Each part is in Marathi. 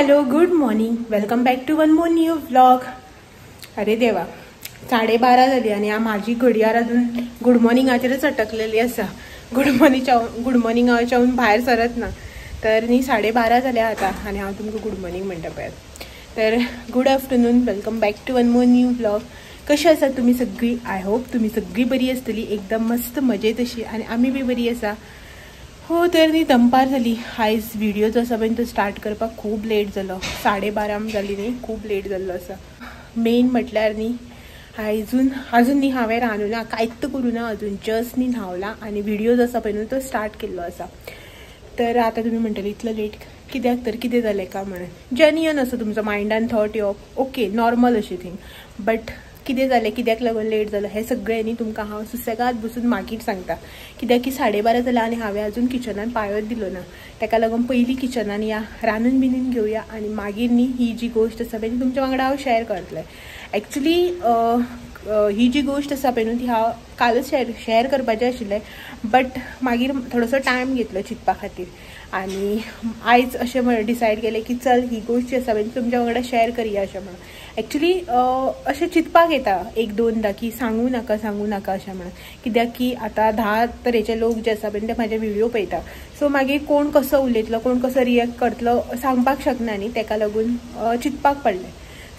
Hello good morning, welcome back to one more new vlog. अरे देवा, 12:30 जाली आणि माझी घडयाळ अजून गुड मॉर्निंगाचेरच अटकलेली आसा. गुड मॉर्निंगाच्याहून भायर सरत ना. तर न्ही 12:30 जाल्या आता आणि हांव तुमकां गुड मॉर्निंग म्हणटा पळयात. तर good afternoon, welcome back to one more new vlog. कशी आसा तुम्ही सगळी? आय होप तुम्ही सगळी बरी आसतली, एकदम मस्त मजेत अशी. आणि आमी बी बरी आसा. हो, तर न्ही दनपार जाली. आयज व्हिडिओ जो आसा पळय तो स्टार्ट करपाक खूब लेट जालो. 12:30 जाली न्ही, खूब लेट जाल्लो आसा. मेन म्हटल्यार न्ही अजून न्ही हांवें रांदूना, कांयच करूना अजून. जस्ट न्ही न्हावला आणि व्हिडिओ जो आसा पळय न्हू तो स्टार्ट केल्लो आसा. तर आता तुम्ही म्हणटली इतलो लेट कित्याक, तर कितें जालें का म्हणून. जेन्युइन असो तुमचो मायंडान थॉट येवप, ओके नॉर्मल अशी थिंग. बट कितें जालें, कित्याक लागून लेट जालो हें सगळें न्ही तुमकां हांव सुसेगाद बसून मागीर सांगता. कित्याक की 12:30 जाल्यार आनी हांवें अजून किचनान पांयोच दिलो ना. ताका लागून पयलीं किचनान या, रांदून बिनून घेवया आणि मागीर न्ही ही जी गोश्ट आसा पळय ती तुमच्या वांगडा हांव शेअर करतलें. एक्चुली ही जी गोश्ट आसा पळय न्हू ती हांव कालच शेअर करपाचें आशिल्लें. बट मागीर थोडोसो टायम घेतलो चिंतपा खातीर आणि आयज अशें डिसायड केलें की चल ही गोश्ट जी आसा पळय ती तुमच्या वांगडा शेअर करया अशें म्हणून. एक्चुली अशें चिंतपाक येता एक दोनदा की सांगू नाका अशें म्हणून. कित्याक की आतां 10 तरेचे लोक जे आसा पळय ते म्हाजे व्हिडिओ पळयता. सो मागीर कोण कसो उलयतलो, कोण कसो रिएक्ट करतलो सांगपाक शकना न्ही. ताका लागून चिंतपाक पडलें.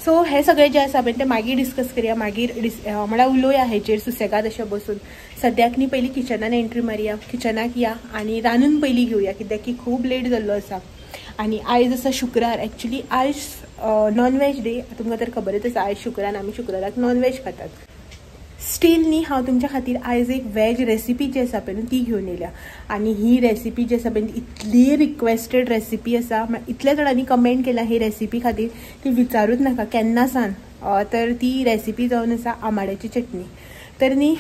सो हे सगळें जे आसा पळय ते मागीर डिस्कस करया, मागीर म्हळ्यार उलोवया हेचेर सुसेगाद अशें बसून. सद्याक न्ही पयलीं किचनान एंट्री मारया, किचनाक या आणि रांदून पयलीं घेवया कित्याक की खूब लेट जाल्लो आसा. आणि आयज आसा शुक्रार. एक्चुली आयज नॉनवेज डे. तुमकां तर खबरच आसा आयज शुक्रार, आमी शुक्राराक नॉनवेज खातात. स्टील न्ही हांव तुमच्या खातीर आयज एक वेज रेसिपी जी आसा पळय ती घेवन येयल्या. आणि ही रेसिपी जी आसा पळय इतली रिक्वेस्टेड रेसिपी आसा. इतल्या जाणांनी कमेंट केला ही रेसिपी खातीर ती विचारूच नाका केन्ना सान. तर ती रेसिपी जावन आसा आमाड्याची चटणी. तर न्ही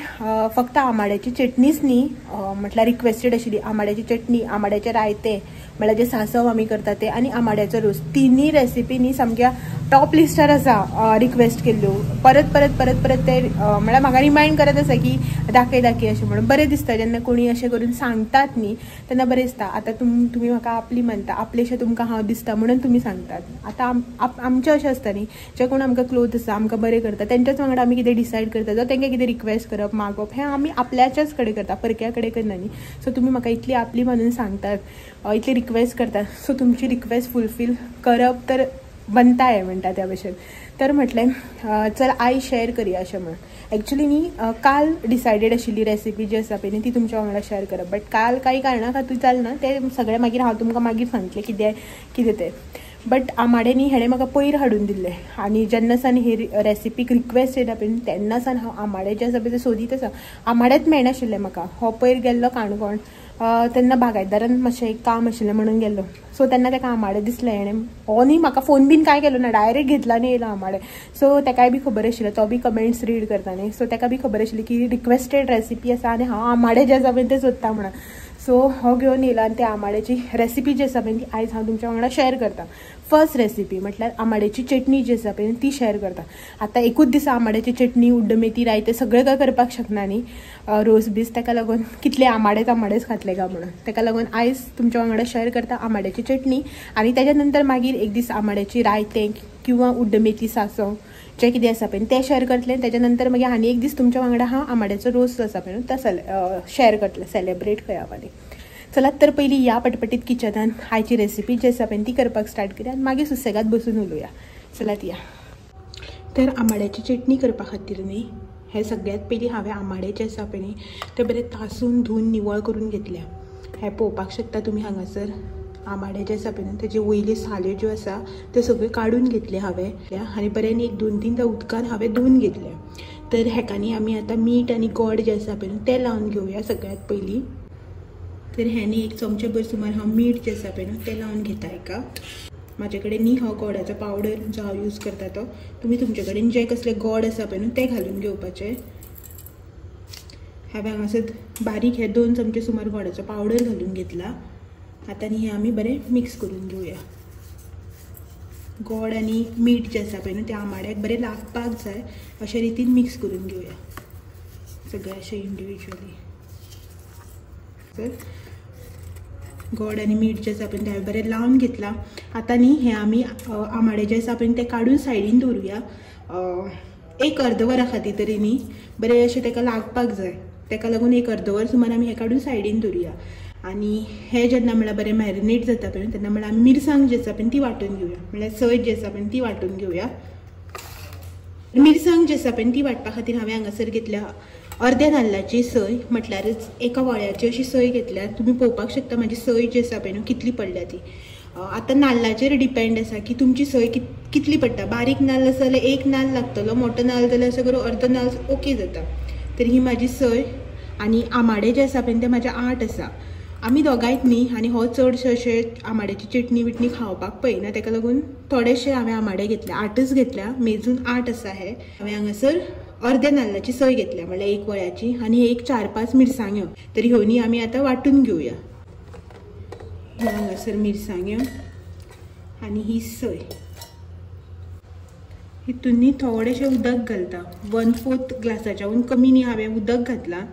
फक्त आमाड्याची चटणीच न्ही, म्हटल्यार रिक्वेस्टेड आशिल्ली आमाड्याची चटणी, आमाड्याचे रायते म्हळ्यार जे सांसव आमी करता ते, आनी आमाड्याचो रोस. तिनूय रेसिपी न्ही सामक्या टॉप लिस्टार आसा रिक्वेस्ट केल्ल्यो. परत ते म्हळ्यार म्हाका रिमायंड करत आसा की दाखय अशें म्हणून. बरें दिसता जेन्ना कोणी अशें करून सांगतात न्ही तेन्ना बरें दिसता. आतां तुमी म्हाका आपली म्हणटा, आपलेशें तुमकां हांव दिसता म्हणून तुमी सांगतात. आतां आमचें अशें आसता न्ही, जे कोण आमकां क्लोज आसा, आमकां बरें करता तेंच्याच वांगडा आमी कितें डिसायड करता जावं तेंकां कितें रिक्वेस्ट करप, मागप हें आमी आपल्याच्याच कडेन करता, परक्या कडेन करना न्ही. सो तुमी म्हाका इतली आपली म्हणून सांगतात, इतली रिक्वेस्ट करतात. सो तुमची रिक्वेस्ट फुलफील करप तर बनताय म्हणटा त्या भशेन. तर म्हटलें चल आयज शेअर करया अशें म्हणून. एक्चुली न्ही काल डिसायडेड आशिल्ली रेसिपी जी आसा पळय न्ही ती तुमच्या वांगडा शेअर करप. बट काल कांय कारणां खातीर जालना, तें सगळें मागीर हांव तुमकां मागीर सांगतलें कितें तें. बट आमाडे न्ही हेणें म्हाका पयर हाडून दिल्लें आनी जेन्ना सान ही रेसिपीक रिक्वेस्ट येता पळय तेन्ना सान हांव आमाडे जे आसा पळय ते सोदीत आसा. आमाडेच मेळनाशिल्ले म्हाका. हो पयर गेल्लो काणकोण, तेन्ना बागायतदारान मातशें एक काम आशिल्लें म्हणून गेल्लो. सो तेन्ना ताका आमाडे दिसले. हेणें हो न्ही म्हाका फोन बीन कांय केलो ना, डायरेक्ट घेतला आनी येयलो आमाडे. सो ताकाय बी खबर आशिल्लें, तो बी कमेंट्स रीड करता न्ही. सो ताका बी खबर आशिल्ली की रिक्वेस्टेड रेसिपी आसा आनी हांव आमाडे जे आसा पळय ते सोदता म्हणून. सो हो घेवन येयला आनी त्या आमाड्याची रेसिपी जी आसा पळय ती आयज हांव तुमच्या वांगडा शेअर करता. फर्स्ट रेसिपी म्हटल्यार आमाड्याची चटणी जी आसा पळय ती शेअर करता. आतां एकूच दिसा आमाड्याची चटणी, उड्डमेथी, रायते सगळें काय करपाक शकना न्ही, रोस बीस. ताका लागून कितले आमाडेच खातले काय म्हणून. ताका लागून आयज तुमच्या वांगडा शेअर करता आमाड्याची चटणी. आनी तेज्या नंतर मागीर एक दीस आमाड्याची रायतें किंवा उड्डमेथी सांसव जें कितें आसा पळय तें शेअर करतलें. तेज्या नंतर मागीर आनी एक दीस तुमच्या वांगडा हांव आमाड्याचो रोस जो आसा पळय तो शेअर करतलें, सेलेब्रेट खंय. चलात तर पयलीं या पटपटीत किचनान आयची रेसिपी जी आसा पळय ती करपाक स्टार्ट करया आनी मागीर सुसेगाद बसून उलोवया. चलात या. तर आमाड्याची चटणी करपा खातीर न्ही हे सगळ्यात पयलीं हांवें आमाडे जे आसा पळय न्ही ते बरें तासून धुवन निवळ करून घेतल्या. हें पळोवपाक शकता तुमी हांगासर. आमाडे जे आसा पळय न्ही तेजे वयल्यो साल्यो ज्यो आसा त्यो सगळ्यो काडून घेतले हांवें आनी बरें एक 2-3 उदकान हांवें धुवन घेतले. तर हेका न्ही आमी आतां मीठ आनी गोड जे आसा पळय तें लावन घेवया सगळ्यात पयलीं. तर हें न्ही 1 चमचे सुमार हांव मीठ जे आसा पळय न्ही तें लावन घेता एका. म्हाजे कडेन न्ही हो गोडाचो पावडर जो हांव यूज करता तो. तुमी तुमचे कडेन जे कसले गोड आसा पळय न्ही तें घालून घेवपाचें. हांवें हांगासर बारीक हे 2 चमचे सुमार गोडाचो पावडर घालून घेतला. आतां न्ही हें आमी बरें मिक्स करून घेवया. गोड आनी मीठ जे आसा पळय न्ही तें आमाड्याक बरें लागपाक जाय अशे रितीन मिक्स करून घेवया सगळें अशें इंडिविज्युअली. तर गोड आनी मीठ जे आसा पळय ते हांवें बरें लावन घेतला। आतां न्ही हे आमी आमाडे जे आसा पळय ते काडून सायडीन दवरुया। एक अर्द वरा खातीर तरी न्ही बरें अशें ताका लागपाक जाय, ताका लागून एक अर्द वर सुमार आमी हे काडून सायडीन दवरुया। आनी हे जेन्ना म्हळ्यार बरें मॅरिनेट जाता पळय तेन्ना म्हळ्यार आमी मिरसांग जी आसा पळय ती वांटून घेवया, म्हळ्यार सय जी आसा पळय ती वांटून घेवया। मिरसांग जी आसा पळय ती वांटपा खातीर हांवें हांगासर घेतल्या अर्ध्या नाल्लाची सय, म्हटल्यारच एका वळ्याची अशी सय घेतल्या। तुमी पळोवपाक शकता म्हाजी सय जी आसा पळय न्हू कितली पडल्या ती। आतां नाल्लाचेर डिपेंड आसा की तुमची सय कितली पडटा। बारीक नाल्ल आसा जाल्यार एक नाल्ल लागतलो, मोठो नाल्ल जाल्यार अशें करून अर्द नाल्ल ओके जाता। तर ही म्हाजी सय आनी आमाडे जे आसा पळय ते म्हाजे 8 आसा। आमी दोगांयच न्ही आनी हो चडशे अशे आमाड्याची चटणी बिटणी खावपाक पळयना, ताका लागून थोडेशे हांवें आमाडे घेतल्या, 8च घेतल्या, मेजून 8 आसा हे। हांवें हांगासर अर्ध्या नाल्लाची सय घेतल्या म्हळ्यार एक वळ्याची आनी एक 4-5 मिरसांग्यो। तर ह्योनी आमी आतां वांटून घेवया। हांगासर मिरसांग्यो आनी ही सय, हितून न्ही थोडेशें उदक घालता, 1/4 ग्लासाच्याहून कमी न्ही हांवें उदक घातलां।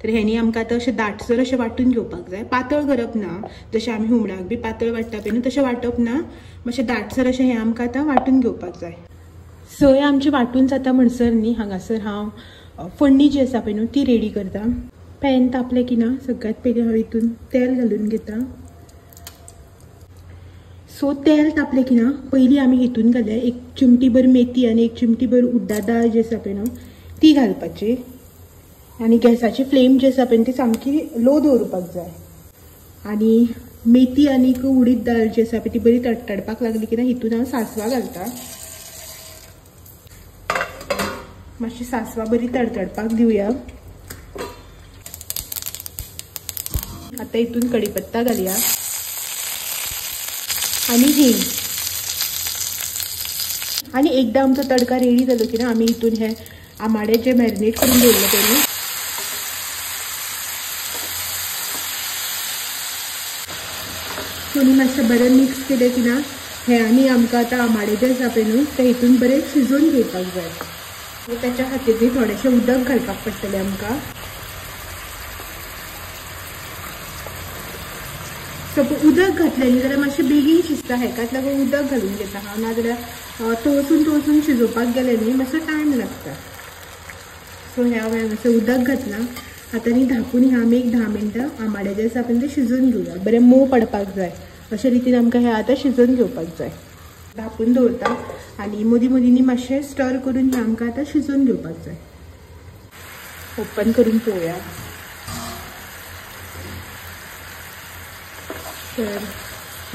तर हेनी आमकां आतां अशें दाटसर अशें वांटून घेवपाक जाय, पातळ करप ना, जशें आमी हुमणाक बी पातळ वांटटा पळय न्हू तशें वांटप ना, मातशें दाटसर अशें हें आमकां आतां वांटून घेवपाक जाय। सय आमची वांटून जाता म्हणसर न्ही हांगासर हांव फोडणी जी आसा पळय न्हू ती रेडी करता। पॅन तापलें की ना सगळ्यात पयलीं हांव हितून तेल घालून घेता। सो तेल तापलें की ना पयलीं आमी हितून घालया 1 चिमटीभर मेथी आनी 1 चिमटीभर उड्डां दाळ जी आसा पळय न्हू ती घालपाची। आनी गॅसाची फ्लेम जी आसा पळय ती सामकी लो दवरपाक जाय। आनी मेथी आनी उडीद दाळ जी आसा पळय ती बरी तडतडपाक लागली की ना हितून हांव सासवां घालता। मातशी सासवां बरी तडतडपाक दिवया। आतां हितून कढीपत्ता घालया आनी हींग। आनी एकदां आमचो तडका रेडी जालो की ना आमी हितून हे आमाडे जे मॅरिनेट करून दवरले पळय न्हू दोनी मातशें बरें मिक्स केलें की ना हे आनी आमकां आतां आमाडे जे आसा पळय न्हू ते हितून बरें शिजोवन घेवपाक जाय। सो त्याच्या खातीर न्ही थोडेशें उदक घालपाक पडटलें आमकां। सपोज उदक घातलें न्ही जाल्यार मातशें बेगीन शिजता, हेकाच लागून उदक घालून घेता हांव, नाजाल्यार तळसून शिजोवपाक गेलें न्ही मातसो टायम लागता। सो हे हांवें हांगासर उदक घातलां। आतां न्ही धापून हे आमी एक 10 मिनटां आमाडे जे आसा पळय ते शिजोवन घेवया, बरें मोव पडपाक जाय अशे रितीन आमकां हे आतां शिजोवन घेवपाक जाय। धापून दवरता आनी मदीं मदीं मातशें स्टर करून हे आमकां आतां शिजोवन घेवपाक जाय। ओपन करून पळोवया। तर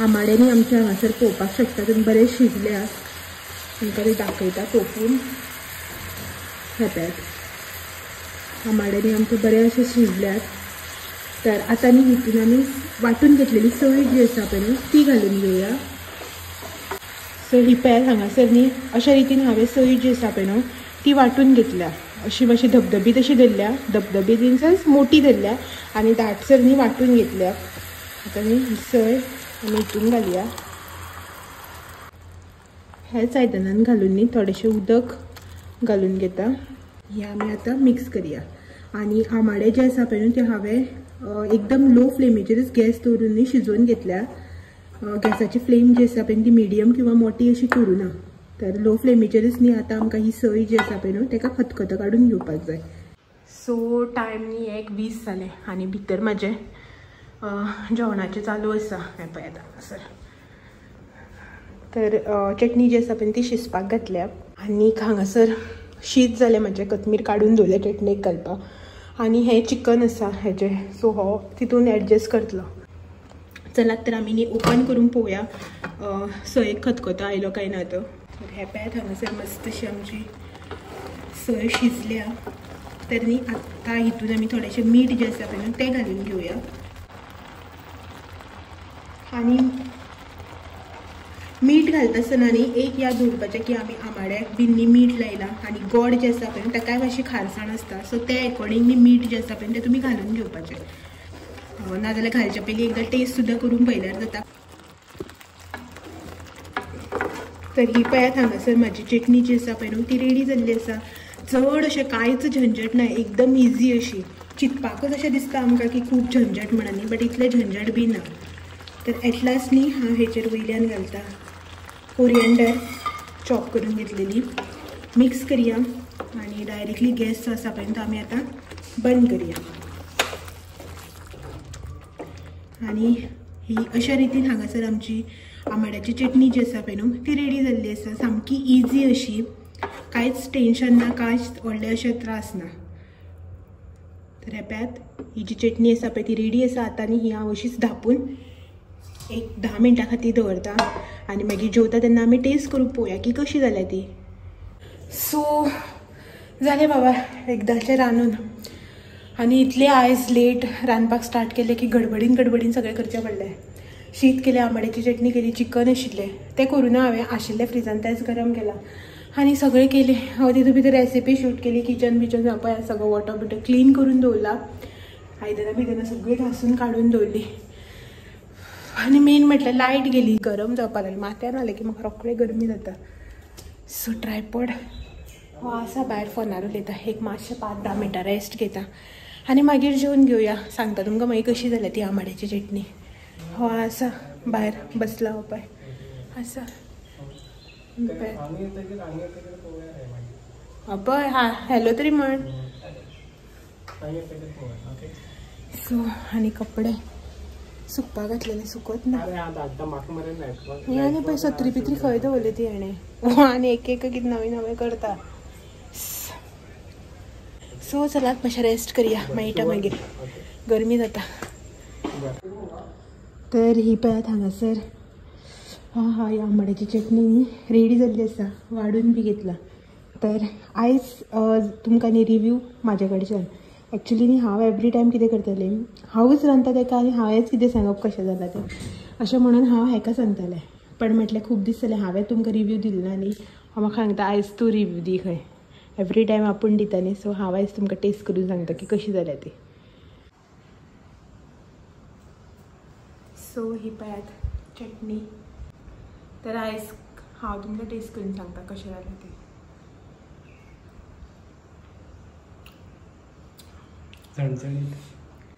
आमाडे न्ही आमचे हांगासर पळोवपाक शकता तुमी बरें शिजल्या। तुमकां ते दाखयता तोपून हे पळयात आमाडे न्ही आमचे बरें अशें शिजल्यात। तर आतां न्ही हितून आमी वांटून घेतलेली सय जी आसा पळय न्ही ती घालून घेवया। सो ही पळयात हांगासर न्ही अशे रितीन हांवें सय जी आसा पळय न्हू ती वांटून घेतल्या, अशी मातशी धबधबीत अशी धरल्या, धबधबीत इन सेन्स मोठी धरल्या आनी दाटसर न्ही वांटून घेतल्या। आतां न्ही ही सय आमी हितून घालया। हेच आयदनान घालून न्ही थोडेशें उदक घालून घेता, हे आमी आतां मिक्स करया। आनी आमाडे जे आसा पळय न्हू ते हांवें एकदम लो फ्लेमीचेरच गॅस दवरून न्ही शिजोवन घेतल्या। गॅसाची फ्लेम जी आसा पळय ती मिडियम किंवा मोठी अशी करूना। तर लो फ्लेमीचेरच न्ही आतां आमकां ही सय जी आसा पळय न्हू ताका खतखतो काडून घेवपाक जाय। सो टायम न्ही 1:20 जालें आनी भितर म्हाजें जेवणाचें चालू आसा। हें पळयात हांगासर। तर चटणी जी आसा पळय ती शिजपाक घातल्या आनी हांगासर शीत जालें म्हाजें, कोथमीर काडून दवरलें चटणेक घालपाक। आनी हें चिकन आसा हेजें, सो हो तितून एडजस्ट करतलो। चलात तर आमी न्ही ओपन करून पळोवया सयेक खतखतो आयलो काय ना तो। तर हे पळयात हांगासर मस्त अशी आमची सय शिजल्या। तर न्ही आतां हितून आमी थोडेशें मीठ जें आसा पळय न्हू तें घालून घेवया। आनी मीठ घालता आसतना न्ही एक याद दवरपाचें की आमी आमाड्याक बीन न्ही मीठ लायलां आनी गोड जें आसा पळय ताकाय मातशी खारसाण आसता, सो ते अकॉर्डिंग न्ही मीठ जें आसा पळय तें तुमी घालून घेवपाचें। नाजाल्यार घालचे पयलीं एकदां टेस्ट सुद्दां करून पळयल्यार जाता। तर ही पळयात हांगासर म्हाजी चटणी जी आसा पळय न्हू ती रेडी जाल्ली आसा। चड अशें कांयच झंझट ना, एकदम इजी अशी। चिंतपाकच अशें दिसता आमकां की खूब झंझट म्हणून न्ही, बट इतलें झंझट बी ना। तर एटलास न्ही हांव हेचेर वयल्यान घालता कोरिएंडर चॉप करून घेतलेली मिक्स करूया आणि डायरेक्टली गॅस जो आसा पळय तो आमी आतां बंद करूया आणि ही अशा रितीन हांगासर आमची आंबाड्याची चटणी जी आसा पळय न्हू ती रेडी जाल्ली आसा सामकी इजी अशी कांयच टेन्शन ना कांयच व्हडले अशे त्रास ना तर हे पळयात ही जी चटणी आसा पळय ती रेडी आसा आतां न्ही ही हांव अशीच धापून एक 10 मिनटां खातीर दवरता आनी मागीर जेवता तेन्ना आमी टेस्ट करून पळोवया की कशी जाल्या ती सो जालें बाबा एकदाचें रांदून आनी इतले आयज लेट रांदपाक स्टार्ट केले की गडबडीन सगळें करचें पडलें शीत केलें आंबाड्याची चटणी केली चिकन आशिल्लें तें करून हांवें आशिल्लें फ्रिजान तेंच गरम केलां आनी सगळें केलें हांव तितून भितर रेसिपी शूट केली किचन बिचन पळय सगळो वॉटर बिटर क्लीन करून दवरला आयदनां सगळीं घासून काडून दवरली आनी मेन म्हटल्यार लायट गेली गरम जावपाक लागली माथ्यान आलें की म्हाका रोखडें गरमी जाता सो ट्रायपॉड हो आसा भायर फोनार उलयता एक मातशें 5-10 मिनटां रेस्ट घेता आनी मागीर जेवन घेवया सांगता तुमकां मागीर कशी जाल्या ती आंबाड्याची चटणी हो आसा भायर बसला हो पळय आसा पळय हा हॅलो तरी म्हण सो आनी कपडे सुकपा घातलेले सुकत ना आनी पळय सत्री बित्री खंय दवरली ती हेणें आनी एक कितें नवें करता सो चलात मातशें रेस्ट करया मेळटा मागीर गरमी जाता तर ही पळयात हांगासर हा ही आंबाड्याची चटणी रेडी जाल्ली आसा वाडून बी घेतला तर आयज तुमकां न्ही रिव्यू म्हाजे कडच्यान एक्चुली न्ही हांव एवरी टायम कितें करतलें हांवूच रांदता तेका आनी हांवेंच कितें सांगप कशें जालां तें अशें म्हणून हांव हेका सांगतालें पण म्हटलें खूब दीस जालें हांवें तुमकां रिव्यू दिलो ना न्ही हांव म्हाका सांगता आयज तूं रिव्यू दी खंय एवरी टायम आपूण दिता न्ही सो हांव आयज तुमकां टेस्ट करून सांगता की कशी जाल्या ती सो ही पळयात चटणी तर आयज हांव तुमकां टेस्ट करून सांगता कशें जालें तें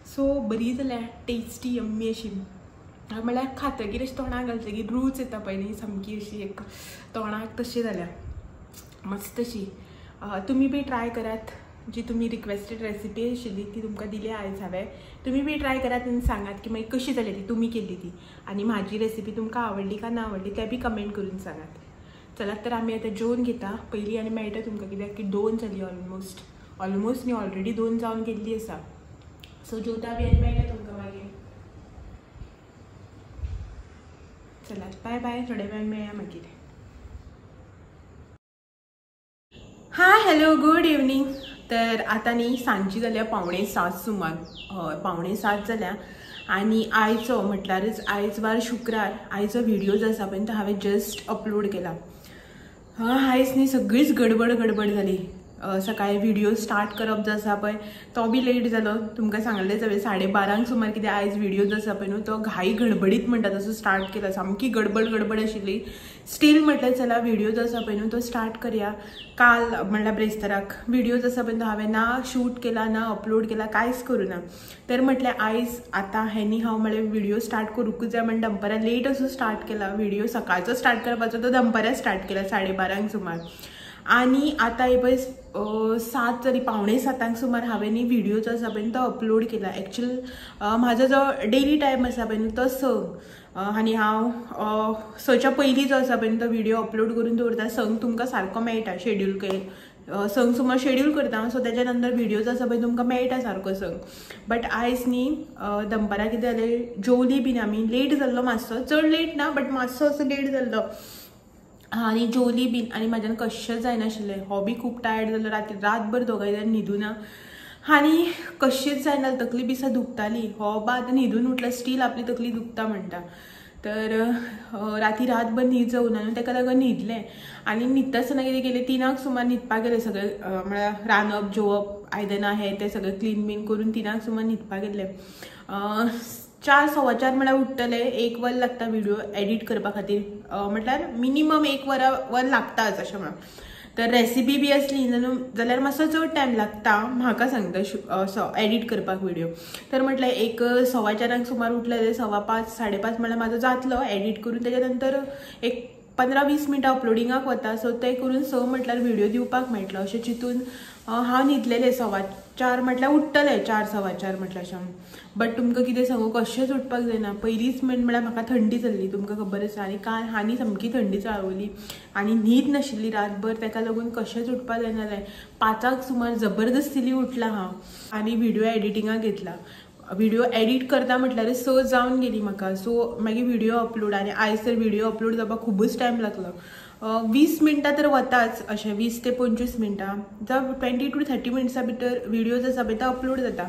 सो बरी जाल्या टेस्टी यम्मी अशी म्हळ्यार खातकीर अशी तोंडाक घालतकीर रूच येता पळय न्ही सामकी अशी एक तोंडाक तशी जाल्या मस्त अशी तुमी बी ट्राय करात जी तुमी रिक्वेस्टेड रेसिपी आशिल्ली ती तुमकां दिली आयज हांवें तुमी बी ट्राय करात आनी सांगात की मागीर कशी जाली ती तुमी केल्ली ती आनी म्हाजी रेसिपी तुमकां आवडली का ना आवडली तें बी कमेंट करून सांगात चलात तर आमी आतां जेवन घेता पयलीं आनी मेळटा तुमकां कित्याक की 2 जाली ऑलमोस्ट न्ही ऑलरेडी 2 जावन गेल्ली आसा सो जेवता बी आनी मेळटा तुमकां मागीर चलात बाय बाय थोड्या वेळान मेळया मागीर हाय हॅलो गुड इवनिंग तर आतां न्ही सांजची जाल्या 6:45 सुमार 6:45 जाल्या आनी आयचो म्हटल्यारच आयज वार शुक्रार आयचो व्हिडिओ जो आसा पळय तो हांवें जस्ट अपलोड केला आयज न्ही सगळीच गडबड जाली सकाळी व्हिडिओ स्टार्ट करप जो आसा पळय तो बी लेट जालो तुमकां सांगलेंच हांवें 12:30 सुमार कितें आयज व्हिडिओ जो आसा पळय न्हू तो घाई गडबडीत म्हणटा तसो स्टार्ट केला सामकी गडबड आशिल्ली स्टील म्हटल्यार चला व्हिडिओ जो आसा पळय न्हू तो स्टार्ट करया काल म्हणल्यार ब्रेस्ताराक व्हिडिओ जो आसा पळय तो हांवें ना शूट केला ना अपलोड केला कांयच करूं ना तर म्हटल्यार आयज आतां हेनी हांव म्हळ्यार व्हिडिओ स्टार्ट करूंकूच जाय म्हण दनपारां लेट असो स्टार्ट केला व्हिडिओ सकाळचो स्टार्ट करपाचो तो दनपारां स्टार्ट केला 12:30 सुमार आनी आतां हे पळय 7 जाली 6:45 सुमार हांवें न्ही व्हिडिओ जो आसा पळय तो अपलोड केला एक्चुअल म्हाजो जो डेली टायम आसा पळय तो 6 आनी हांव 6च्या पयलीं जो आसा पळय तो व्हिडिओ अपलोड करून दवरता 6 तुमकां सारको मेळटा शेड्यूल 6 सुमार शेड्यूल करता सो तेच्या नंतर व्हिडिओ जो आसा पळय तुमकां मेळटा सारको 6 बट आयज न्ही दनपारां कितें जालें जेवली बीन आमी लेट जाल्लो मातसो चड लेट ना बट मातसो असो लेट जाल्लो आनी जेवली बीन आनी म्हाज्यान कशेंच जायनाशिल्लें हो बी खूब टायर्ड जालो रातभर दोगांय जाण न्हिदूना आनी कशेंच जायना तकली बिसा दुखताली हो बाद न्हिदून उठला स्टील आपली तकली दुखता म्हणटा तर रातभर न्हीद जावना न्हू ताका लागून न्हिदलें आनी न्हिदता आसतना कितें केलें 3 सुमार न्हिदपाक गेलें सगळें म्हळ्यार रांदप जेवप आयदनां हें तें सगळें क्लीन बीन करून 3 सुमार न्हिदपाक गेल्लें 4:15 म्हळ्यार उठतलें 1 वर लागता व्हिडिओ एडिट करपा खातीर म्हटल्यार मिनिमम 1 वर लागताच अशें म्हणून तर रेसिपी बी असली न्हू जाल्यार मातसो चड टायम लागता म्हाका सांगता एडिट करपाक व्हिडिओ. तर म्हटल्यार एक 4:15 सुमार उठलेले, 5:15 5:30 म्हळ्यार म्हाजो जातलो एडिट करून. त्याच्या नंतर एक 15-20 मिनटां अपलोडिंगाक वता. सो ते करून 6 म्हटल्यार व्हिडिओ दिवपाक मेळटलो अशें चिंतून हांव न्हिदलेलें. 4:15 म्हटल्यार उठतलें 4:15 म्हटल्यार अशें. बट तुमकां कितें सांगू, कशेंच उठपाक जायना. पयलीच म्हळ्यार म्हाका थंडी जाल्ली, तुमकां खबर आसा. आनी काल हानी सामकी थंडी चाळवली आनी न्हीद नाशिल्ली रातभर, ताका लागून कशेंच उठपाक जायनालें. 5:00 सुमार जबरदस्तीली उठलां हांव आनी व्हिडिओ एडिटिंगाक घेतला. व्हिडिओ एडिट करता म्हटल्यार 6 जावन गेली म्हाका. सो मागीर व्हिडिओ अपलोड, आनी आयज तर व्हिडिओ अपलोड जावपाक खूबच टायम लागलो. 20 मिनटां तर वताच, अशें 20 ते 25 मिनटां जावं 20 to 30 मिनट्सां भितर व्हिडिओज आसा पळय तो अपलोड जाता.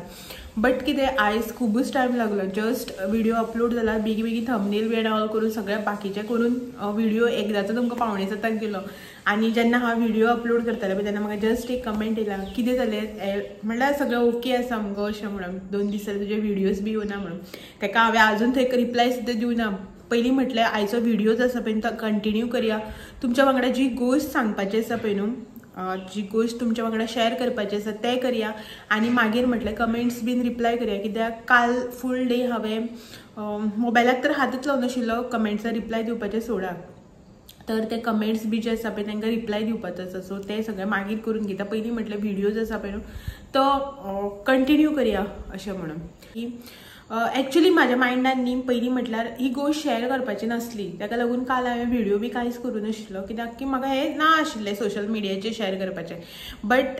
बट कितें आयज खूबच टायम लागलो. जस्ट व्हिडिओ अपलोड जाला, बेगी बेगी थंबनेल बी ऑल करून सगळें बाकीचें करून व्हिडिओ एकदाचो तुमकां 5:45 गेलो. आनी जेन्ना हांव व्हिडिओ अपलोड करतालें पळय तेन्ना म्हाका जस्ट एक कमेंट येयला, कितें जालें म्हणल्यार सगळें ओके आसा मुगो अशें म्हणून, 2 दीस जाले तुजे व्हिडिओज बी येवना म्हणून. ताका हांवें आजून थंय रिप्लाय सुद्दां दिवना. पयलीं म्हटल्यार आयचो व्हिडिओज आसा पळय तो कंटिन्यू करया. तुमच्या वांगडा जी गोश्ट सांगपाची आसा पळय न्हू, जी गोश्ट तुमच्या वांगडा शेअर करपाची आसा तें करया. आनी मागीर म्हटल्यार कमेंट्स बीन रिप्लाय करया. कित्याक काल फूल डे हांवें मोबायलाक तर हातूच लावन नाशिल्लो कमेंट्सां रिप्लाय दिवपाचें सोडा. तर ते कमेंट्स बी जे आसा पळय तांकां रिप्लाय दिवपाचो आसा. सो ते सगळें मागीर करून घेता. पयलीं म्हटल्यार व्हिडिओज आसा पळय न्हू तो कंटिन्यू करया अशें म्हणून. की एक्चुअली म्हाज्या मायंडान न्ही पयलीं म्हटल्यार ही गोश्ट शेअर करपाची नासली. ताका लागून काल हांवें व्हिडिओ बी कांयच करूं नाशिल्लो, कित्याक की म्हाका हें ना आशिल्लें सोशल मिडियाचेर शेअर करपाचें. बट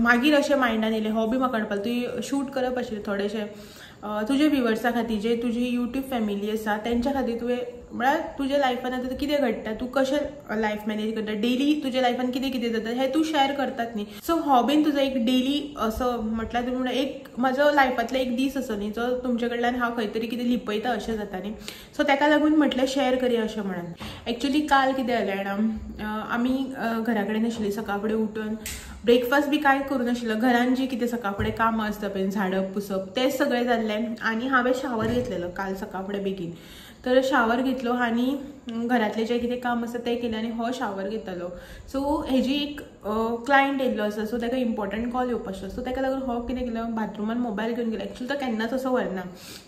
मागीर अशें मायंडान येयलें, हो बी म्हाका कळपाक तुवें शूट करप आशिल्लें थोडेशें तुजे व्ह्युअर्सा खातीर, जे तुजी यूट्यूब फॅमिली आसा तेंच्या खातीर. तुवें म्हळ्यार तुज्या लायफान आतां कितें घडटा, तूं कशें लायफ मॅनेज करता, डेली तुज्या लायफान कितें कितें जाता हें तूं शेअर करतात न्ही. सो हो बीन तुजो एक डेली असो म्हटल्यार तुमी एक म्हजो लायफांतलो एक दीस असो न्ही जो तुमचे कडल्यान हांव खंय तरी कितें लिपयता अशें जाता न्ही. सो ताका लागून म्हटल्यार शेअर करया अशें म्हणून. एक्चुअली काल कितें जालें जाणा, आमी घरा कडेन आशिल्लीं, सकाळ फुडें उठून ब्रेकफास्ट बी कांय करूं नाशिल्लो. घरान जी कितें सकाळ फुडें कामां आसता पळय झाडप पुसप तें सगळें जाल्लें. आनी हांवें शावर घेतलेलो काल सकाळ फुडें बेगीन. तर शावर घेतलो आनी घरातलें जें कितें काम आसा तें केलें आनी हो शावर घेतालो. सो हेजी एक क्लायंट येयल्लो आसा, सो ताका इम्पॉर्टंट कॉल येवपाक आसलो. सो ताका लागून हो कितें केलो, बाथरुमान मोबायल घेवन गेलो. एक्चुअली तो केन्नाच असो व्हरना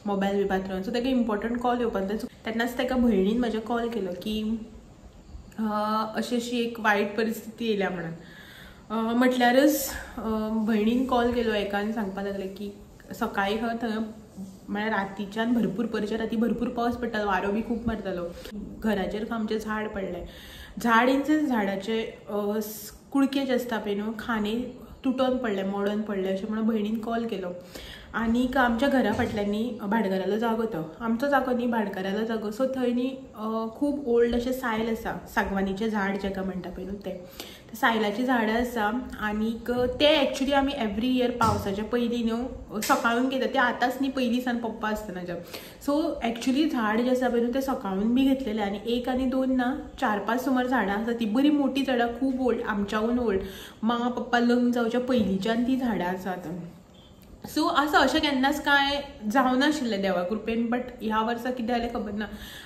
मोबायल बी बाथरुमान. सो ताका इम्पॉर्टंट कॉल येवपाक जाय. तेन्नाच ताका भयणीन म्हज्या कॉल केलो की अशी अशी एक वायट परिस्थिती येयल्या म्हणून. म्हटल्यारच भयणीन कॉल केलो एकान, सांगपाक लागलें की सकाळीं थंय म्हळ्यार रातीच्यान भरपूर परच्या राती भरपूर पावस पडटालो, वारो बी खूब मारतालो. घराचेर आमचें झाड पडलें. झाड इन सेन्स झाडाचे कुडके जे आसता पळय न्हू खांदे तुटोन पडले, मोडोन पडले अशें म्हणून भयणीन कॉल केलो. आनीक आमच्या घरा फाटल्यान न्ही भाटकारालो जागो, तो आमचो जागो न्ही भाटकारालो जागो. सो थंय न्ही खूब ओल्ड अशें सायल आसा, सागवानीचें झाड जाका म्हणटा पळय न्हू तें सायलाची झाडां आसा. आनीक ते एक्चुली आमी एवरी इयर पावसाच्या पयलीं न्हू सकाळून घेता. ते आतांच न्ही पयलीं सान पप्पा आसतनाच्या. सो एक्चुली झाड जें आसा पळय न्हू तें सकाळून बी घेतलेलें. आनी 1 आनी 2 ना 4-5 सुमार झाडां आसा. ती बरी मोठी झाडां, खूब ओल्ड, आमच्याहून ओल्ड. मा पप्पा लग्न जावच्या पयलींच्यान ती झाडां आसात. सो असं अशें केन्नाच कांय जावं नाशिल्लें देवा कृपेन. बट ह्या वर्सा कितें जालें खबर ना,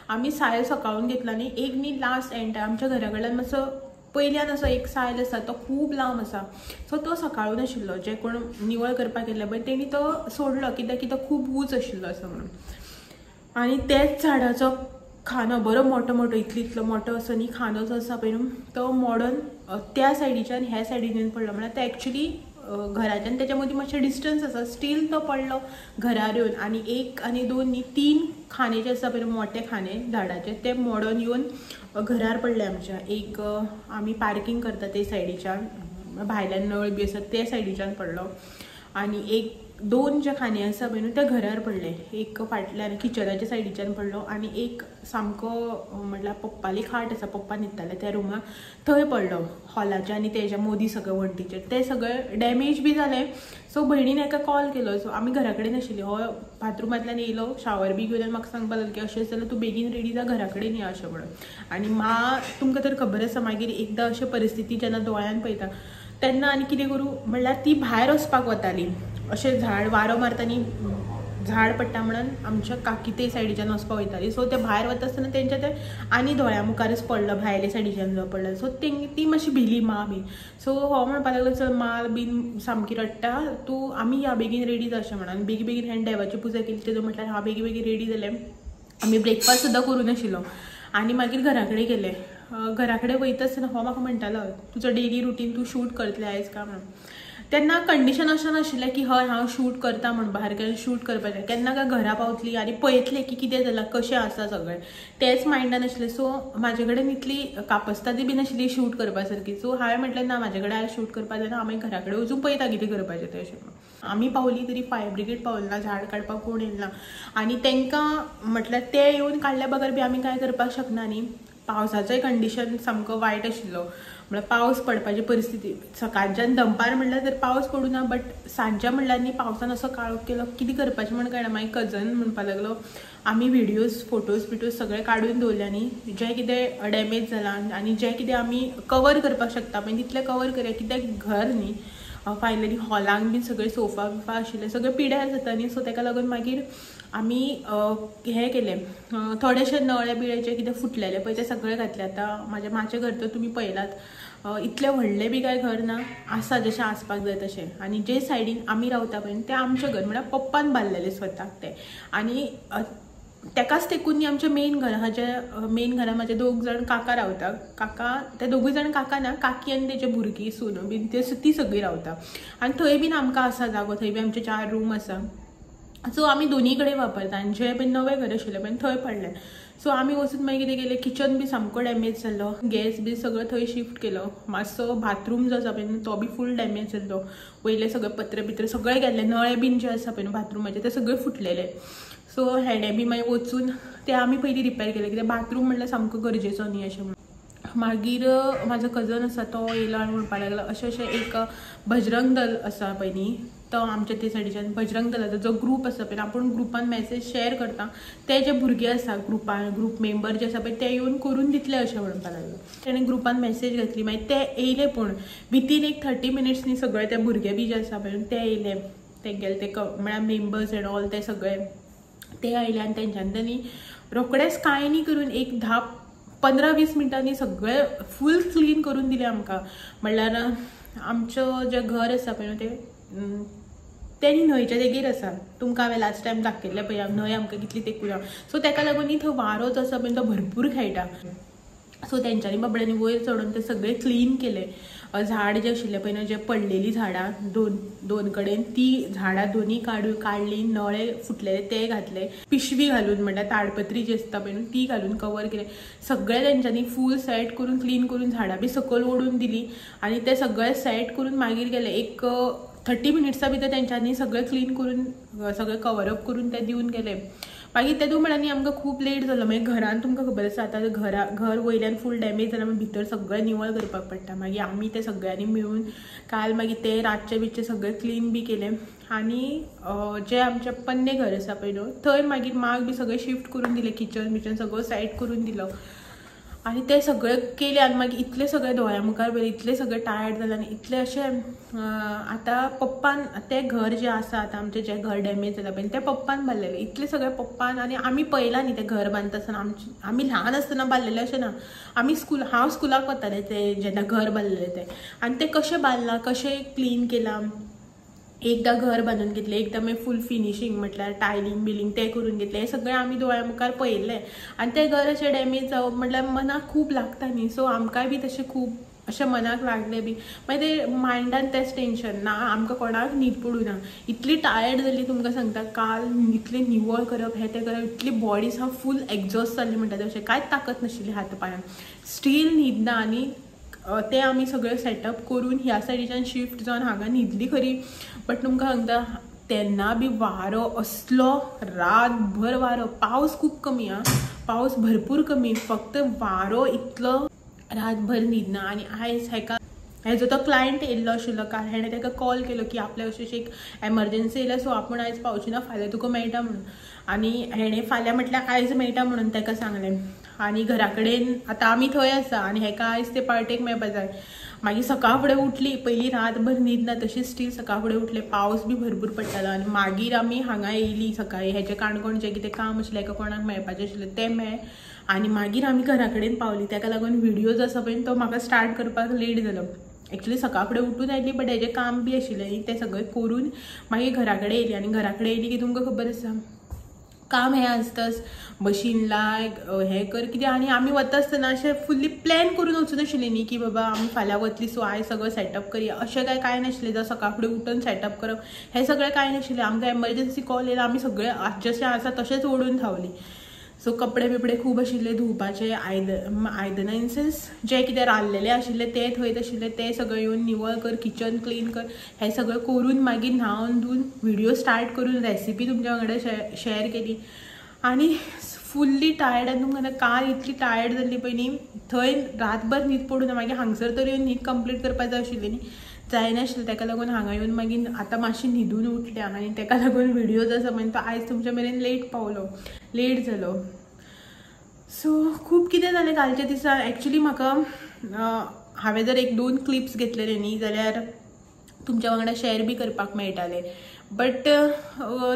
आमी सायल सकाळून घेतला न्ही एक न्ही लास्ट एंड आमच्या घरा कडल्यान मातसो पयल्यान असो एक सायल आसा तो खूब लांब आसा. सो तो सकाळून आशिल्लो, जे कोण निवळ करपाक येयल्ले पळय तेणी तो सोडलो कित्याक की तो खूब उंच आशिल्लो असो म्हणून. आनी तेच झाडाचो खांदो बरो मोठो मोठो इतलो मोठो असो न्ही खांदो जो आसा पळय न्हू तो मोडोन त्या सायडीच्यान ह्या सायडीन पडलो. म्हळ्यार तो एक्चुली घराच्यान तेच्या मदीं मातशें डिस्टन्स आसा, स्टील तो पडलो घरार येवन. आनी 1 आनी 2 न्ही 3 खांदे जे आसा पळय मोठे खांदे झाडाचे ते मोडोन येवन घरार पडले आमच्या. एक आमी पार्किंग करता ते सायडीच्यान, भायल्यान नळ बी आसा ते सायडीच्यान पडलो. आनी 1-2 जे खांदे आसा पळय न्हू ते घरार पडले. एक फाटल्यान किचनाच्या सायडीच्यान पडलो आनी एक सामको म्हटल्यार पप्पाली खाट आसा, पप्पा न्हिदताले त्या रुमाक थंय पडलो हॉलाच्या आनी तेज्या मदीं सगळें वण्टीचेर. ते सगळें डॅमेज बी जालें. सो भयणीन एका कॉल केलो. सो आमी घरा कडेन आशिल्ली. हो बाथरुमांतल्यान येयलो शावर बी घेवन म्हाका सांगपाक लागलो की अशें जाल्यार तूं बेगीन रेडी जा घरा कडेन या अशें म्हणून. आनी तुमकां तर खबर आसा मागीर एकदां अशें परिस्थिती जेन्ना दोळ्यान पळयता तेन्ना आनी कितें करूं, म्हणल्यार ती भायर वचपाक वताली. अशें झाड वारो मारता न्ही झाड पडटा म्हणून आमच्या काकी ते सायडीच्यान वचपा वयताली. सो ते भायर वता आसतना तेंच्या ते आनी दोळ्या मुखारच पडलो, भायले सायडीच्यान जो पडलो. सो ती मातशी भिली मा बीन. सो हो म्हणपाक लागलो चल माल बीन सामकी रडटा, तूं आमी या बेगीन रेडी जा अशें म्हणून. बेगी बेगीन हांवें देवाची पुजा केली. तेजो म्हटल्यार हांव बेगी बेगीन रेडी जालें. आमी ब्रेकफास्ट सुद्दां करूं नाशिल्लो आनी मागीर घरा कडेन गेले. घरा कडेन वयता आसतना हो म्हाका म्हणटालो तुजो डेली रुटीन तूं शूट करतलें आयज काय म्हणून. तेन्ना कंडिशन अशें नाशिल्लें की हय हांव शूट करता म्हणून भायर गेलें शूट करपाचें. केन्ना काय घरा पावतली आनी पळयतलें की कितें जालां, कशें आसा सगळें, तेंच मायंडान आशिल्लें. सो म्हाजे कडेन इतली कापस्तादी बीन आशिल्ली शूट करपा सारकी. सो हांवें म्हटलें ना म्हाजे कडेन आयज शूट करपा जायना, हांव घरा कडेन वचून पळयता कितें करपाचें तें अशें म्हणून. आमी पावली तरी फायर ब्रिगेड पावली ना, झाड काडपाक कोण येयना आनी तेंकां म्हटल्यार ते येवन काडल्या बगर बी आमी कांय करपाक शकना न्ही. पावसाचोय कंडिशन सामको वायट आशिल्लो, म्हळ्यार पावस पडपाची परिस्थिती. सकाळच्यान दनपार म्हणल्यार तर पावस पडूं ना, बट सांजच्या म्हणल्यार न्ही पावसान असो काळोख केलो, कितें करपाचें म्हण कळना. मागीर कजन म्हणपाक लागलो आमी व्हिडियोज फोटोज सगळे काडून दवरल्या न्ही, जें कितें डॅमेज जालां आनी जें कितें आमी कवर करपाक शकता पळय तितलें कवर करया. कित्याक घर न्ही, फायनली हॉलांक बीन सगळे सोफा बिफा आशिल्ले, सगळे पिड्यार जाता न्ही. सो ताका लागून मागीर आमी हें केलें, थोडेशे नळे बिळे जे कितें फुटलेले पळय ते सगळे घातले. आतां म्हाजें घर तर तुमी पळयलात, इतलें व्हडलें बी काय घर ना, आसा जशें आसपाक जाय तशें. आनी जे सायडीन आमी रावता पळय तें आमचें घर, म्हळ्यार पप्पान बांदलेलें स्वताक तें. आनी तेकाच तेकून आमचें मेन घर आहा, जें मेन घरान म्हाजे 2 जाण काका रावता. काका ते 2 जाण काका ना, काकी आनी तेजे भुरगीं सोनू बीन ती सगळीं रावता. आनी थंय बीन आमकां आसा जागो, थंय बी आमचे 4 रूम आसा. सो आमी दोनी कडेन वापरता आनी जे बीन नवें घर आशिल्लें पळय थंय पडलें. सो आमी वचून मागीर कितें केलें, किचन बी सामको डॅमेज जाल्लो, गॅस बी सगळो थंय शिफ्ट केलो. मातसो बाथरूम जो आसा पळय तो बी फूल डॅमेज जाल्लो, वयले सगळे पत्र बित्र सगळे गेल्ले, नळे बीन जे आसा पळय बाथरुमाचे ते सगळे फुटलेले. सो हेणे बी मागीर वचून ते आमी पयलीं रिपेर केले, कित्याक बाथरूम म्हणल्यार सामको गरजेचो न्ही अशें म्हणून. मागीर म्हाजो कजन आसा तो येयलो आनी म्हणपाक लागलो अशें एक बजरंग दल आसा पळय न्ही, तो आमच्या ते सायडीच्यान बजरंग दलाचो जो ग्रूप आसा पळय, आपूण ग्रुपान मेसेज शेअर करता, ते जे भुरगे आसा ग्रूप मेंबर जे आसा पळय ते येवन करून दितले अशें म्हणपाक लागलो. तेणें ग्रुपान मेसेज घातली, मागीर ते येयले. पूण विथीन एक 30 मिनिट्स न्ही सगळे ते भुरगे बी जे आसा पळय ते येयले. तेंगेले ते म्हळ्यार मेंबर्स एंड ऑल ते सगळे ते आयले आनी तेंच्यांनी त्यांनी रोखडेच कांय न्ही करून एक 10-15-20 मिनटांनी सगळे फूल क्लीन करून दिले आमकां. म्हणल्यार आमचें जें घर आसा पळय ते न्हंयच्या देगेर आसा. तुमकां हांवें लास्ट टायम दाखयल्लें पळय न्हंय आमकां कितली तेंकून. सो ताका लागून न्ही थंय वारो जो आसा पळय तो भरपूर खेळटा. सो तेंच्यांनी बाबड्यांनी वयर चडून ते सगळे क्लीन केले. झाड जे आशिल्ले पळय जे पडलेली झाडां दोन कडेन ती झाडां दोनी काडली, नळे फुटलेले ते घातले, पिशवी घालून म्हणल्यार ताडपत्री जी आसता पळय ती घालून कवर केले. सगळे तेंच्यांनी फूल सेट करून क्लीन करून झाडां बी सकयल ओडून दिली आनी ते सगळे सेट करून मागीर गेले. एक 30 मिनिट्सा भितर तेंच्यांनी सगळे क्लीन करून सगळे कवरअप करून ते दिवन गेले. मागीर तेदू म्हळ्यार आमकां खूब लेट जालो. मागीर घरान तुमकां खबर आसा आतां घर वयल्यान फूल डॅमेज जालां, मागीर भितर सगळें निवळ करपाक पडटा. मागीर आमी ते सगळ्यांनी मेळून काल मागीर ते रातचे बितचे सगळे क्लीन बी केले. आनी जे आमचे पन्ने घर आसा पळय न्हू थंय मागीर माग बी सगळे शिफ्ट करून दिले, किचन बिचन सगळो सायड करून दिलो आनी ते सगळे केले. आनी मागीर इतले सगळे दोळ्या मुखार पळय इतले सगळे टायर्ड जाले आनी इतले अशें आतां पप्पान ते घर जें आसा आतां आमचें जें घर डॅमेज जालां पळय तें पप्पान बांदलेलें. इतले सगळे पप्पान आनी आमी पळयलां न्ही तें घर बांदता आसतना आमी ल्हान आसतना बांदलेलें अशें ना. आमी हांव स्कुलाक वतालें तें जेन्ना घर बांदलेलें तें, आनी तें कशें बांदलां कशें क्लीन केलां. एकदां घर बांदून घेतलें, एकदां मागीर फूल फिनिशींग म्हटल्यार टायलिंग बिलींग तें करून घेतलें. हें सगळें आमी दोळ्या मुखार पळयल्लें आनी तें घर अशें डॅमेज जावप म्हटल्यार मनाक खूब लागता न्ही. सो आमकांय बी तशें खूब अशें मनाक लागलें बी. मागीर ते मायंडान तेंच टेंशन ना, आमकां कोणाक न्हीद पडूं ना. इतली टायर्ड जाली तुमकां सांगता, काल इतलें निवळ करप हें तें करप, इतली बॉडी सामकी फूल एक्झॉस्ट जाल्ली म्हणटा तशें, कांयच ताकत नाशिल्ली हात पांयान, स्टील न्हीद ना. आनी ते आमी सगळें सेटअप करून ह्या सायडीच्यान शिफ्ट जावन हांगा न्हिदली खरी, बट तुमकां सांगता तेन्ना बी वारो असलो, रातभर वारो. पावस खूब कमी पावस भरपूर कमी, फक्त वारो इतलो, रातभर न्हीद ना. आनी आयज हेजो तो क्लायंट येयल्लो आशिल्लो काल, हेणें ताका कॉल केलो की आपल्या अशें एक एमर्जन्सी येयल्या सो आपूण आयज पावची ना, फाल्यां तुका मेळटा म्हणून. आनी हेणें फाल्यां म्हटल्यार आयज मेळटा म्हणून ताका सांगलें. आनी घरा कडेन आतां आमी थंय आसा आनी हेका आयज ते पार्टेक मेळपा जाय. मागीर सकाळ फुडें उठली, पयलीं रातभर न्हीद ना तशी स्टील सकाळ फुडें उठले, पावस बी भरपूर पडटालो आनी मागीर आमी हांगा येयली सकाळीं, हेजें काणकोण जें कितें काम आशिल्लें एका कोणाक मेळपाचें आशिल्लें तें मेळ्ळें आनी मागीर आमी घरा कडेन पावली। ताका लागून व्हिडिओज आसा पळय तो म्हाका स्टार्ट करपाक लेट जालो। एक्चुअली सकाळ फुडें उठून आयली बट हेजें काम बी आशिल्लें न्ही तें सगळें करून मागीर घरा कडेन येयली आनी घरा कडेन येयली की तुमकां खबर आसा काम हें आसताच, मशीन लाय हें कर कितें, आनी आमी वता आसतना अशें फुल्ली प्लॅन करून वचून आशिल्लीं न्ही की बाबा आमी फाल्यां वतली सो आयज सगळें सेटअप करया अशें कांय नाशिल्लें। जावं सकाळ फुडें उठून सेटअप करप हें सगळें कांय नाशिल्लें। आमकां एमर्जन्सी कॉल येयला आमी सगळें जशें आसा तशेंच ओडून धांवलीं। सो कपडे बिपडे खूब आशिल्ले धुवपाचे, आयदनां इन सेन्स जे कितें राल्लेले आशिल्ले ते थंयत आशिल्ले ते सगळें येवन निवळ कर, किचन क्लीन कर, हें सगळें करून मागीर न्हावन धुवन व्हिडिओ स्टार्ट करून रेसिपी तुमच्या वांगडा शेअर केली आनी फुल्ली टायर्ड। आनी तुमकां काल इतली टायर्ड जाल्ली पळय न्ही, थंय रातभर न्हीद पडून मागीर हांगसर तर येवन न्हीद कंप्लीट करपाक जाय आशिल्ली न्ही, जायनाशिल्लें। ताका लागून हांगा येवन मागीर आतां मातशी न्हिदून उठल्या आनी ताका लागून व्हिडिओ जो आसा पळय तो आयज तुमच्या मेरेन लेट जालो। सो खूब कितें जालें कालच्या दिसा। एक्चुअली म्हाका हांवें जर 1-2 क्लिप्स घेतलेले न्ही जाल्यार तुमच्या वांगडा शेअर बी करपाक मेळटाले, बट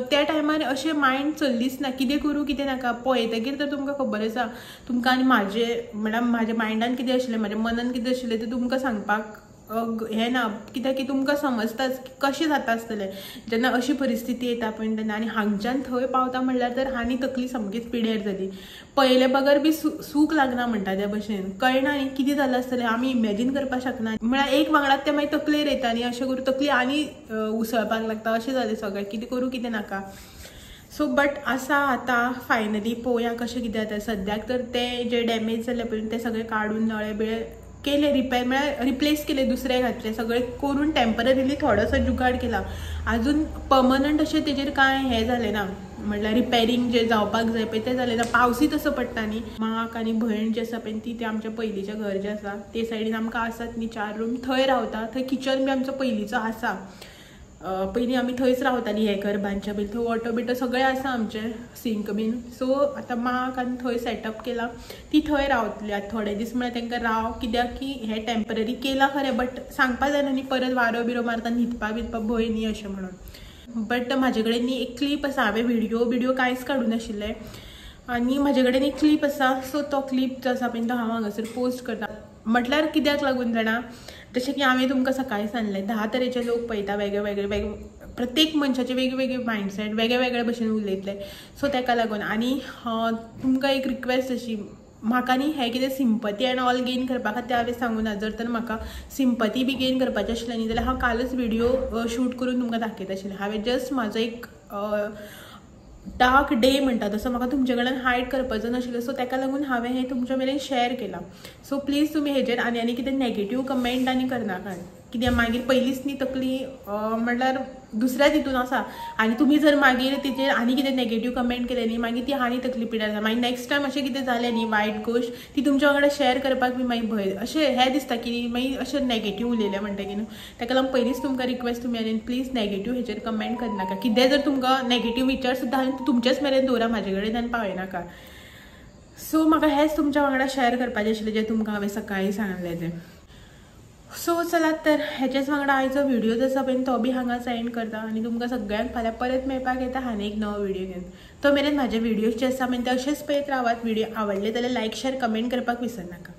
त्या टायमार अशें मायंड चल्लीच ना कितें करूं कितें नाका। पळयतकीर तर तुमकां खबर आसा तुमकां आनी म्हळ्यार म्हाज्या मायंडान कितें आशिल्लें, म्हाज्या मनान कितें आशिल्लें तें तुमकां सांगपाक हें ना, कित्याक की तुमकां समजताच कशें जाता आसतलें जेन्ना अशी परिस्थिती येता पळय तेन्ना। आनी हांगच्यान थंय पावता म्हणल्यार तर आनी तकली सामकीच पिड्यार जाली। पयले बगर बी सूख लागना म्हणटा त्या भशेन कळना न्ही कितें जालें आसतलें, आमी इमॅजीन करपाक शकना। म्हळ्यार एक वांगडात तें मागीर तकलेर येता आनी अशें करून तकली आनी उसळपाक लागता, अशें जालें सगळें कितें करूं कितें नाका। सो बट आसा आतां फायनली पळोवया कशें कितें जाता। सद्याक तर ते जे डॅमेज जाल्ले पळय ते सगळे काडून नळे बिळे केले, रिपेर म्हळ्यार रिप्लेस केले, दुसरे घातले, सगळें करून टेम्पररीली थोडोसो जुगाड केला। अजून पर्मनंट अशें तेजेर कांय हें जालें ना, म्हटल्यार रिपेरींग जे जावपाक जाय पळय तें जालें ना। पावसूय तसो पडटा न्ही। माक आनी भयण जे आसा पळय ती आमच्या पयलींचें घर जें आसा ते सायडीन आमकां आसात न्ही 4 रूम, थंय रावता। थंय किचन बी आमचो पयलींचो आसा, पयलीं आमी थंयच रावतालीं हे करबांच्या बीन, थंय वॉटर बिटर सगळें आसा आमचें, सिंक बीन। सो आतां माक आनी थंय सेटअप केला, ती थंय रावतली आतां थोडे दीस म्हळ्यार तांकां राव, कित्याक की हें टेम्पररी केलां खरें बट सांगपाक जायना न्ही परत वारो बिरो मारता न्हिदपा बिदपा भंय न्ही अशें म्हणून। बट म्हाजे कडेन न्ही एक क्लीप आसा, हांवें व्हिडिओ कांयच काडूं नाशिल्लें आनी म्हाजे कडेन एक क्लीप आसा। सो तो क्लीप जो आसा पळय तो हांव हांगासर पोस्ट करता। म्हटल्यार कित्याक लागून जाणा, जशें की हांवें तुमकां सकाळीं सांगलें 10 तरेचे लोक पळयता, वेगळे प्रत्येक मनशाचे वेगवेगळे मायंडसेट वेगळे भशेन उलयतले। सो ताका लागून आनी तुमकां एक रिक्वेस्ट अशी, म्हाका न्ही हें कितें सिंपती एंड ऑल गेन करपा खातीर हांवें सांगूं ना। जर तर म्हाका सिंपती बी गेन करपाचें आशिल्लें न्ही जाल्यार हांव कालच व्हिडिओ शूट करून तुमकां दाखयता आशिल्लें। हांवें जस्ट म्हाजो एक डार्क डे म्हणटा तसो म्हाका तुमचे कडल्यान हायड करपाचो नाशिल्लो, सो ताका लागून हांवें हें तुमच्या मेरेन शेअर केलां। सो प्लीज तुमी हेजेर आनी कितें नेगेटीव कमेंट आनी करनाकात, कित्याक मागीर पयलींच न्ही तकली म्हणल्यार दुसऱ्याच हितून आसा आनी तुमी जर मागीर तेजेर आनी कितें नेगेटीव कमेंट केलें न्ही मागीर ती आनी तकली पिड्यार जाता। मागीर नेक्स्ट टायम अशें कितें जालें न्ही वायट गोश्ट ती तुमच्या वांगडा शेअर करपाक बी मागीर भंय अशें हें दिसता की मागीर अशें नेगेटीव उलयलें म्हणटकीर न्हू। ताका लागून पयलींच तुमकां रिक्वेस्ट तुमी आनी प्लीज नेगेटीव हेजेर कमेंट करनाका। कितें जर तुमकां नेगेटीव विचार सुद्दां तुमचेच मेरेन दवरा, म्हाजे कडेन आनी पावयनाका। सो म्हाका हेंच तुमच्या वांगडा शेअर करपाचें आशिल्लें जें तुमकां हांवें सकाळीं सांगलें तें। सो चलात तर हेच्याच वांगडा आयचो व्हिडिओ जो आसा पळय तो बी हांगाच एंड करता आनी तुमकां सगळ्यांक फाल्यां परत मेळपाक येता आनी एक नवो व्हिडिओ घेवन। तो मेरेन म्हाजे व्हिडिओज जे आसा पळय ते अशेंच पळयत रावात। व्हिडिओ आवडले जाल्यार लायक शेअर कमेंट करपाक विसरनाका।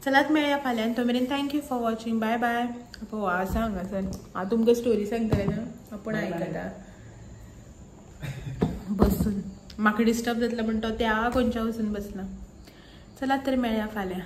चलात मेळया फाल्यां, तो मेरेन thank you for watching, bye bye. हो आसा हांगासर हांव तुमकां स्टोरी सांगतलें ना, आपूण आयकता बसून, म्हाका डिस्टर्ब जातलो म्हण तो त्या खंयच्या वचून बसला। चलात तर मेळया फाल्यां।